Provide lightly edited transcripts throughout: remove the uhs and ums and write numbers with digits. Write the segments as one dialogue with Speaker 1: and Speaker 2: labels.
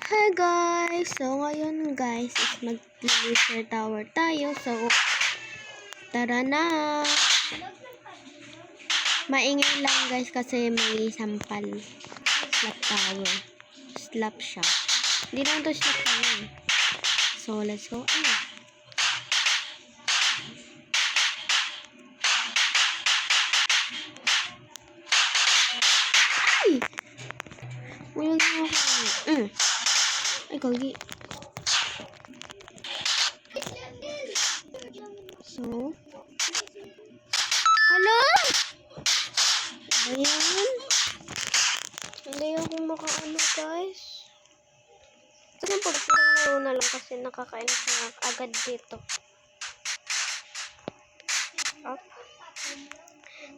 Speaker 1: Hi guys! So ngayon guys is mag-laser tower tayo. So tara na! Maingay lang guys kasi may sampal. Slap tower. Slap siya. Hindi naman to slap tower. So let's go. Ay! Ulang na ako. Ay, kagi. So, hala! Ayan. Hindi ako makaano guys. Ito po, parang na lang kasi nakakainis na agad dito. Up.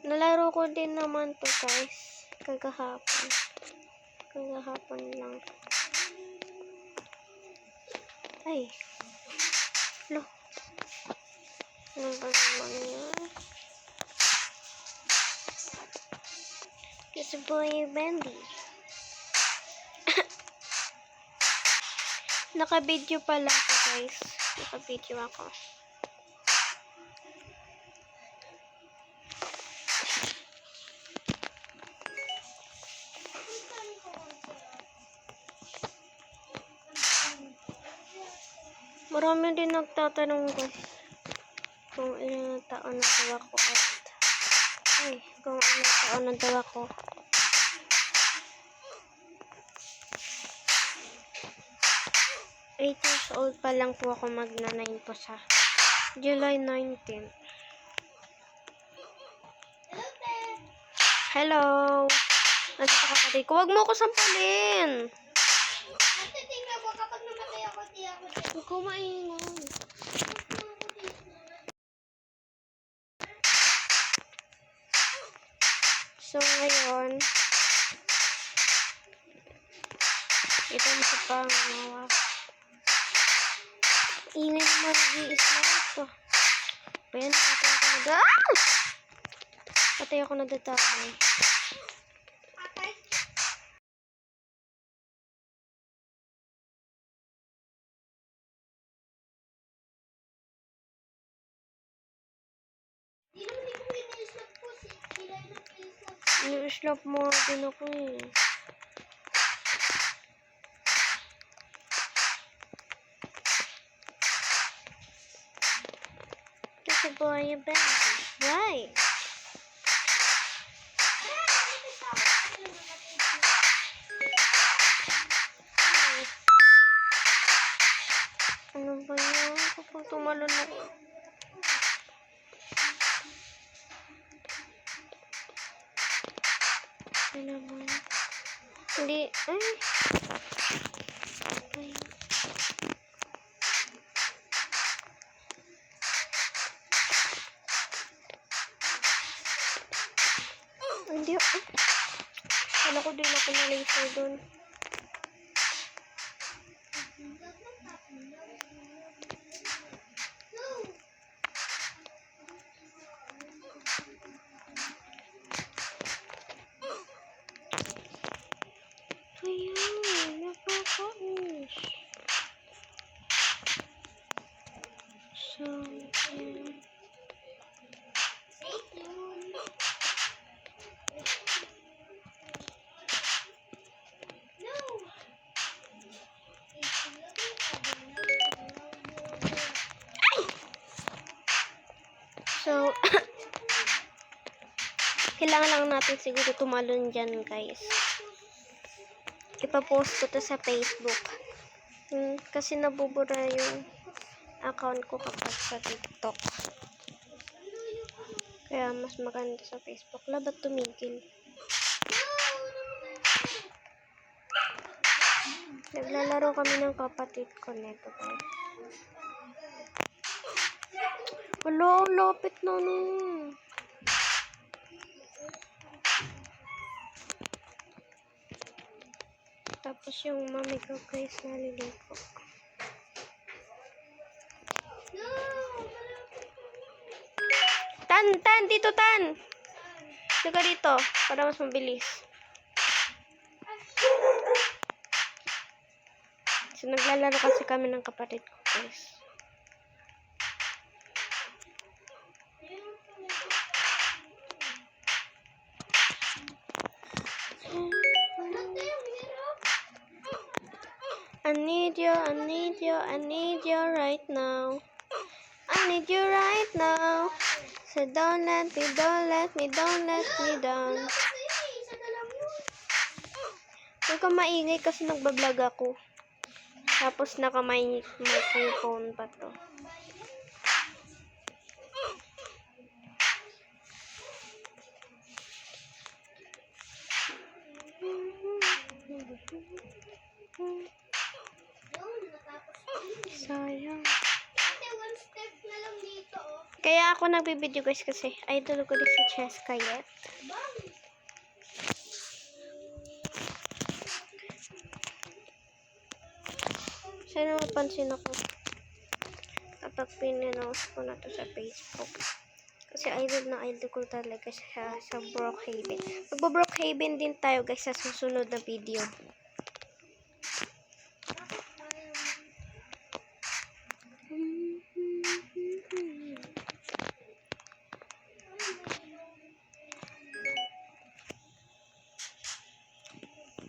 Speaker 1: Nalaro ko din naman to guys. Kagahapon. Kagahapon lang. Ay. Lo. Ano ba naman yan? Kasi boy Bendy. Naka-video pala ako guys. Naka-video ako. Marami din nagtatanong guys kung ilang taon na daw ako kung ilang taon na daw ako. Eight years old pa lang po ako, magna 9 po sa July 19. Hello! Nandito ka pati ko. Huwag mo ako sampalin!
Speaker 2: Tingnan mo kapag namatay ako, di ako.
Speaker 1: Huwag ko maingon. So, ngayon, ito mo sa pangawa. Ingay naman mag-i-isla ito. Ayan, patay ako na patay ako na datamay. Ni-slap mo din ako eh. Kasi boy, you better. Right. Ano ba yan? Kapag tumalon ako. Ano ba yan? Hindi. Ay. Ay. Hindi. Kala ko din ako na-laser doon. Ayan, nakakainis. So, ayan. So, kailangan lang natin siguro tumalon dyan guys. Ipapost ko to sa Facebook. Kasi nabubura yung account ko kapag sa TikTok. Kaya mas maganda sa Facebook. Labat tumigil. Naglalaro kami ng kapatid ko neto guys. Hello, lapit na nun. Tapos yung mami ko guys naliligo. Tan, dito Tan. Saka dito, para mas mabilis. So, naglalaro kasi kami ng kapatid ko, guys. I need you, I need you, I need you right now. I need you right now. So don't let me, don't let me, don't let me down.
Speaker 2: Kasi isa na lang yun.
Speaker 1: Huwag kang maingay kasi nagbablog ako. Tapos naka-microphone pa to.
Speaker 2: Yun, natapos ko yun.
Speaker 1: Sayang.
Speaker 2: Ate, one step na lang dito, oh.
Speaker 1: Kaya ako nagbibideo guys kasi idol ko din si Chess Kayet.
Speaker 2: Bang!
Speaker 1: Sana mapansin ako kapag pininost ko na to sa Facebook. Kasi idol ko talaga siya sa Brookhaven. Magbo-Brookhaven din tayo guys sa susunod na video.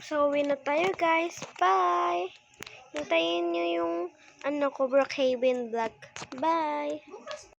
Speaker 1: So, uwi na tayo guys. Bye! Hintayin nyo yung Brookhaven vlog. Bye!
Speaker 2: Bukas